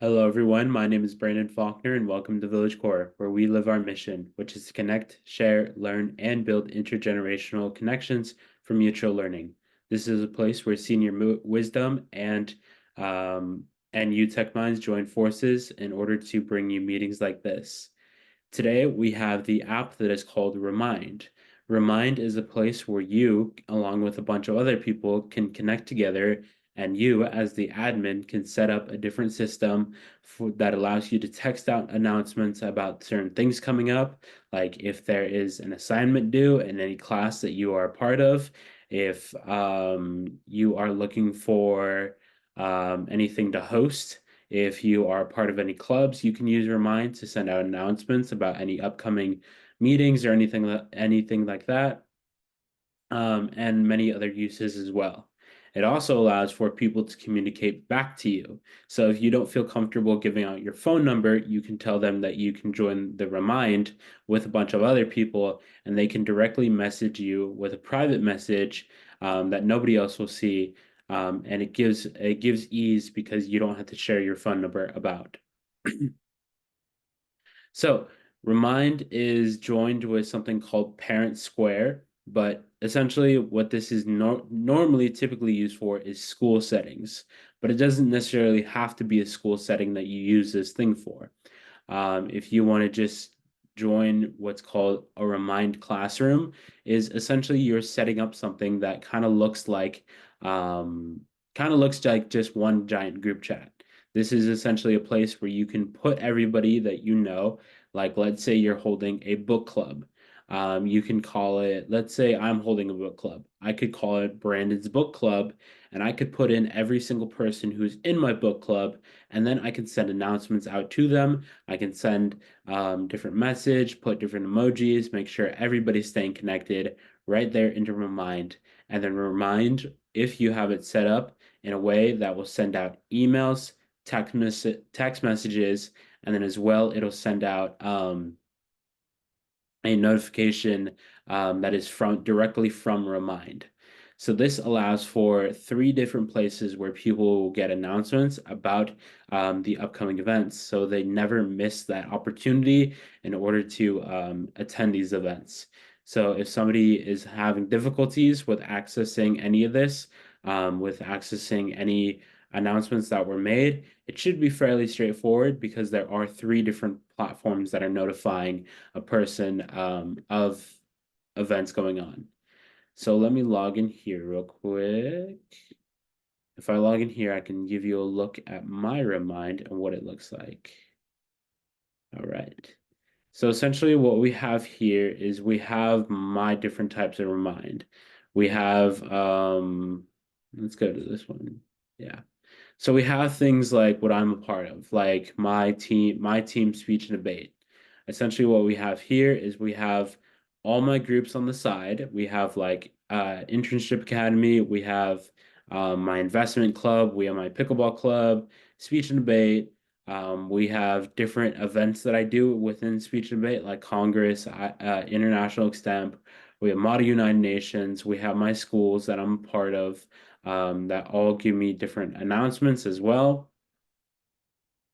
Hello, everyone. My name is Brandon Faulkner, and welcome to Village Core, where we live our mission, which is to connect, share, learn, and build intergenerational connections for mutual learning. This is a place where senior wisdom and you tech minds join forces in order to bring you meetings like this. Today, we have the app that is called Remind. Remind is a place where you, along with a bunch of other people, can connect together, and you, as the admin, can set up a different system that allows you to text out announcements about certain things coming up, like if there is an assignment due in any class that you are a part of, if you are looking for anything to host. If you are part of any clubs, you can use Remind to send out announcements about any upcoming meetings or anything like that, and many other uses as well. It also allows for people to communicate back to you. So if you don't feel comfortable giving out your phone number, you can tell them that you can join the Remind with a bunch of other people, and they can directly message you with a private message that nobody else will see. And it gives ease because you don't have to share your phone number about. So Remind is joined with something called Parent Square, but essentially what this is normally typically used for is school settings, but it doesn't necessarily have to be a school setting that you use this thing for. If you want to just join what's called a Remind classroom, is essentially you're setting up something that kind of looks like just one giant group chat. This is essentially a place where you can put everybody that you know, like let's say you're holding a book club. You can call it, let's say I'm holding a book club. I could call it Brandon's Book Club, and I could put in every single person who's in my book club, and then I can send announcements out to them. I can send different message, put different emojis, make sure everybody's staying connected right there into Remind, and then Remind if you have it set up in a way that will send out emails, text messages, and then as well, it'll send out a notification that is directly from Remind. So this allows for three different places where people will get announcements about the upcoming events, so they never miss that opportunity in order to attend these events. So if somebody is having difficulties with accessing any of this, with accessing any announcements that were made, it should be fairly straightforward because there are three different platforms that are notifying a person of events going on. So let me log in here real quick. If I log in here, I can give you a look at my Remind and what it looks like. All right. So essentially what we have here is we have my different types of Remind. We have, let's go to this one. Yeah. So we have things like what I'm a part of, like my team speech and debate. Essentially what we have here is we have all my groups on the side. We have like internship academy, we have my investment club, we have my pickleball club, speech and debate. We have different events that I do within speech and debate, like Congress, International Extemp. We have Model United Nations. We have my schools that I'm a part of that all give me different announcements as well.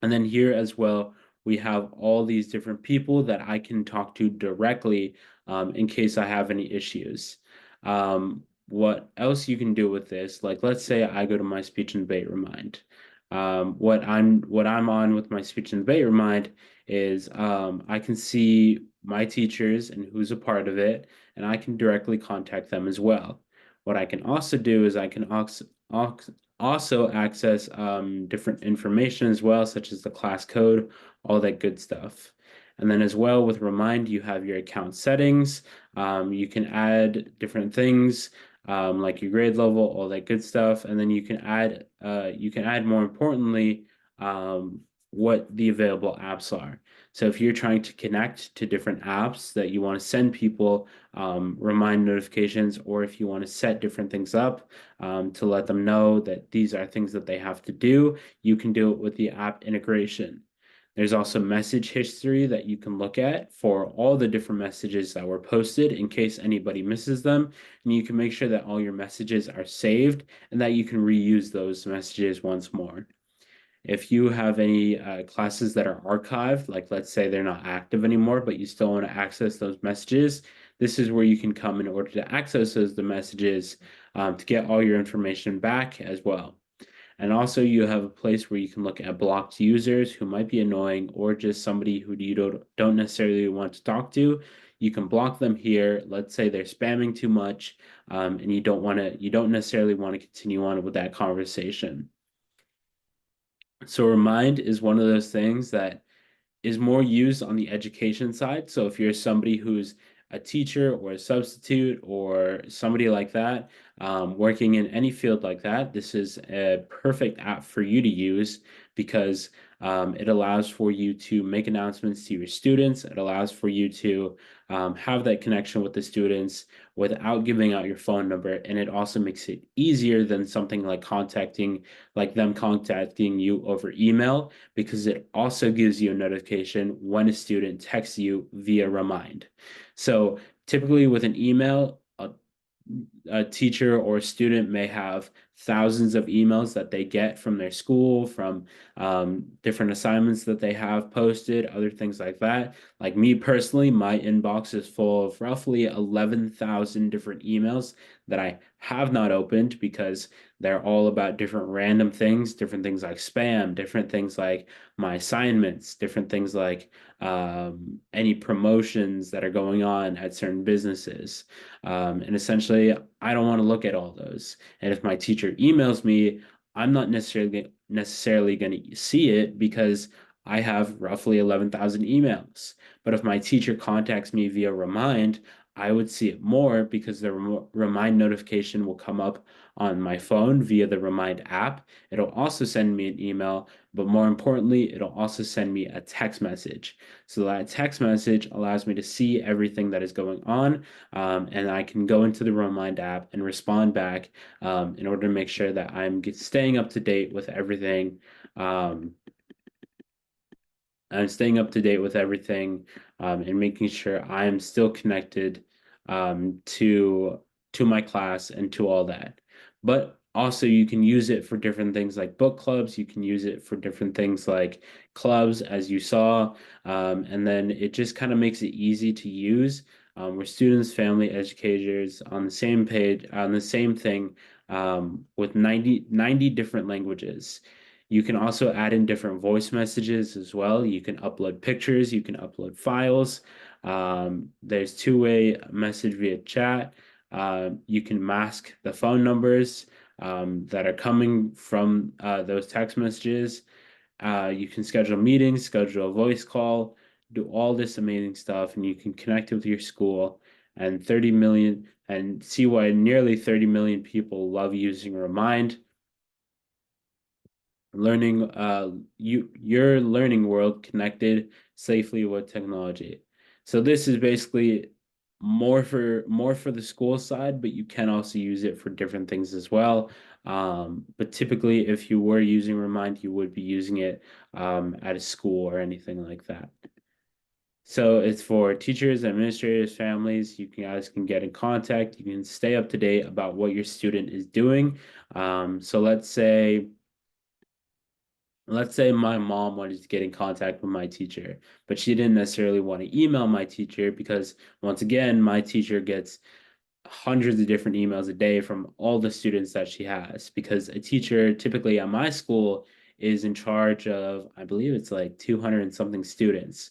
And then here as well, we have all these different people that I can talk to directly in case I have any issues. What else you can do with this? Like, let's say I go to my speech and debate Remind. What I'm on with my speech and debate Remind is I can see my teachers and who's a part of it, and I can directly contact them as well. What I can also do is I can also access different information as well, such as the class code, all that good stuff. And then as well with Remind, you have your account settings. You can add different things like your grade level, all that good stuff. And then you can add more importantly what the available apps are. So if you're trying to connect to different apps that you want to send people Remind notifications, or if you want to set different things up to let them know that these are things that they have to do, you can do it with the app integration. There's also message history that you can look at for all the different messages that were posted in case anybody misses them. And you can make sure that all your messages are saved and that you can reuse those messages once more. If you have any classes that are archived, like let's say they're not active anymore, but you still want to access those messages, this is where you can come in order to access the messages to get all your information back as well. And also you have a place where you can look at blocked users who might be annoying or just somebody who you don't necessarily want to talk to. You can block them here. Let's say they're spamming too much, and you don't necessarily want to continue on with that conversation. So Remind is one of those things that is more used on the education side. So if you're somebody who's a teacher or a substitute or somebody like that, working in any field like that, this is a perfect app for you to use because it allows for you to make announcements to your students. It allows for you to have that connection with the students without giving out your phone number. And it also makes it easier than something like them contacting you over email, because it also gives you a notification when a student texts you via Remind. So typically with an email, a teacher or a student may have thousands of emails that they get from their school, from different assignments that they have posted, other things like that. Like me personally, my inbox is full of roughly 11,000 different emails that I have not opened because they're all about different things like spam, different things like my assignments, different things like any promotions that are going on at certain businesses. And essentially, I don't want to look at all those. And if my teacher emails me, I'm not necessarily going to see it because I have roughly 11,000 emails. But if my teacher contacts me via Remind, I would see it more because the Remind notification will come up on my phone via the Remind app. It'll also send me an email, but more importantly, it'll also send me a text message. So that text message allows me to see everything that is going on, and I can go into the Remind app and respond back in order to make sure that staying up to date with everything. I'm staying up to date with everything, and making sure I'm still connected to my class and to all that. But also you can use it for different things like book clubs. You can use it for different things like clubs, as you saw. And then it just kind of makes it easy to use. We're students, family, educators on the same page, on the same thing, with 90 different languages. You can also add in different voice messages as well. You can upload pictures, you can upload files. There's two-way message via chat. You can mask the phone numbers that are coming from those text messages. You can schedule meetings, schedule a voice call, do all this amazing stuff, and you can connect with your school and see why nearly 30 million people love using Remind. Your learning world connected safely with technology. So this is basically more for the school side, but you can also use it for different things as well. But typically, if you were using Remind, you would be using it at a school or anything like that. So it's for teachers, administrators, families. You guys can get in contact. You can stay up to date about what your student is doing. So let's say my mom wanted to get in contact with my teacher, but she didn't necessarily want to email my teacher because, once again, my teacher gets hundreds of different emails a day from all the students that she has, because a teacher typically at my school is in charge of, I believe it's like 200 and something students.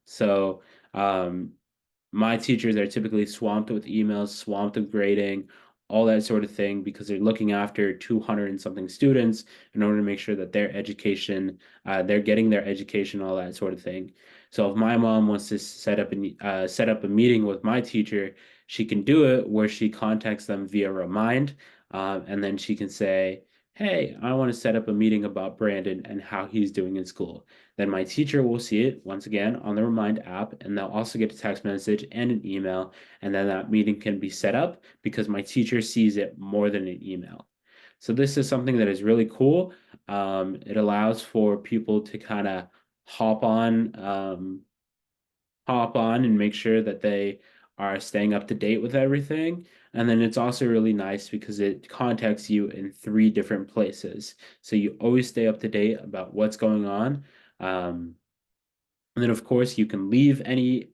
So my teachers are typically swamped with emails, swamped with grading, all that sort of thing, because they're looking after 200 and something students in order to make sure that they're getting their education, all that sort of thing. So if my mom wants to set up a meeting with my teacher, she can do it where she contacts them via Remind, and then she can say, "Hey, I want to set up a meeting about Brandon and how he's doing in school." Then my teacher will see it once again on the Remind app, and they'll also get a text message and an email, and then that meeting can be set up because my teacher sees it more than an email. So this is something that is really cool. It allows for people to kind of hop on, hop on and make sure that they are staying up to date with everything. And then it's also really nice because it contacts you in 3 different places. So you always stay up to date about what's going on. Um, and then of course you can leave any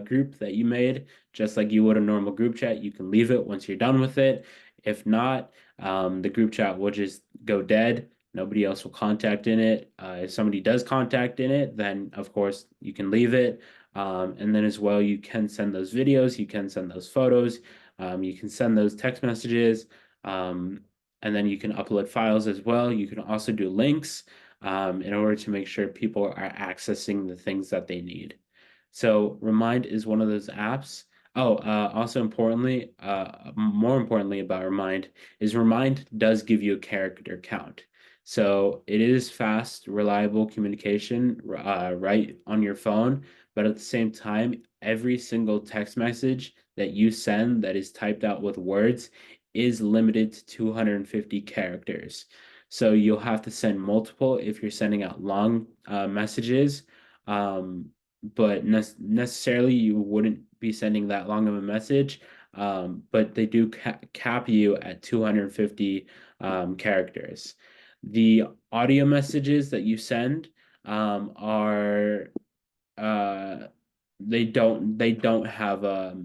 group that you made, just like you would a normal group chat. You can leave it once you're done with it. If not, the group chat will just go dead. Nobody else will contact in it. If somebody does contact in it, then of course you can leave it. And then as well, you can send those videos, you can send those photos, you can send those text messages, um, and then you can upload files as well. You can also do links in order to make sure people are accessing the things that they need. So Remind is one of those apps. Oh, also importantly, more importantly about Remind is Remind does give you a character count. So it is fast, reliable communication right on your phone, but at the same time, every single text message that you send that is typed out with words is limited to 250 characters. So you'll have to send multiple if you're sending out long messages. But necessarily you wouldn't be sending that long of a message. But they do cap you at 250 characters. The audio messages that you send are uh, they don't have a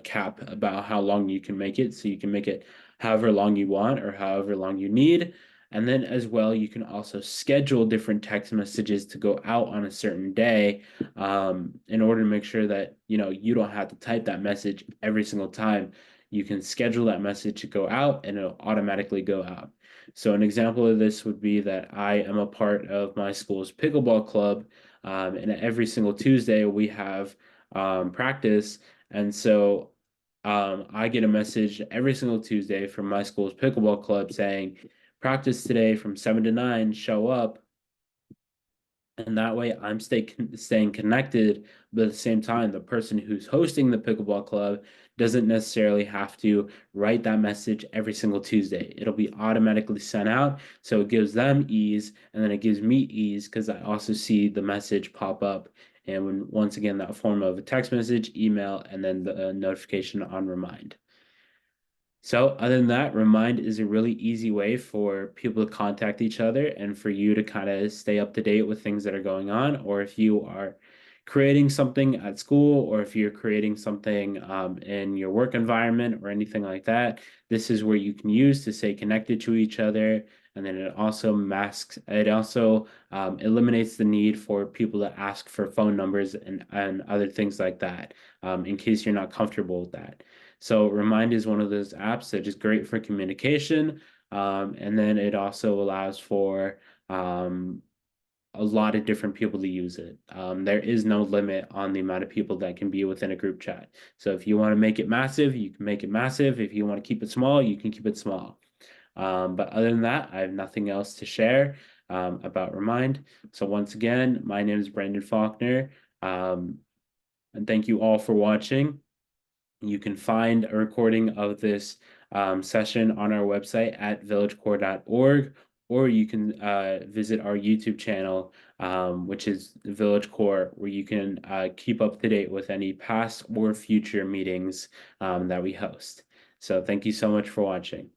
cap about how long you can make it, so you can make it however long you want or however long you need. And then as well, you can also schedule different text messages to go out on a certain day, in order to make sure that you don't have to type that message every single time. You can schedule that message to go out and it'll automatically go out. So an example of this would be that I am a part of my school's pickleball club, and every single Tuesday we have practice. And so I get a message every single Tuesday from my school's pickleball club saying, practice today from 7 to 9, show up. And that way I'm staying connected, but at the same time, the person who's hosting the pickleball club doesn't necessarily have to write that message every single Tuesday. It'll be automatically sent out. So it gives them ease, and then it gives me ease because I also see the message pop up. And once again, that form of a text message, email, and then the notification on Remind. So other than that, Remind is a really easy way for people to contact each other and for you to kind of stay up to date with things that are going on. Or if you are creating something at school, or if you're creating something in your work environment or anything like that, this is where you can use to stay connected to each other. And then it also eliminates the need for people to ask for phone numbers and other things like that, in case you're not comfortable with that. So Remind is one of those apps that is great for communication. And then it also allows for a lot of different people to use it. There is no limit on the amount of people that can be within a group chat. So if you want to make it massive, you can make it massive. If you want to keep it small, you can keep it small. But other than that, I have nothing else to share about Remind. So once again, my name is Brandon Faulkner. And thank you all for watching. You can find a recording of this session on our website at villagecore.org, or you can visit our YouTube channel, which is Village Core, where you can keep up to date with any past or future meetings that we host. So thank you so much for watching.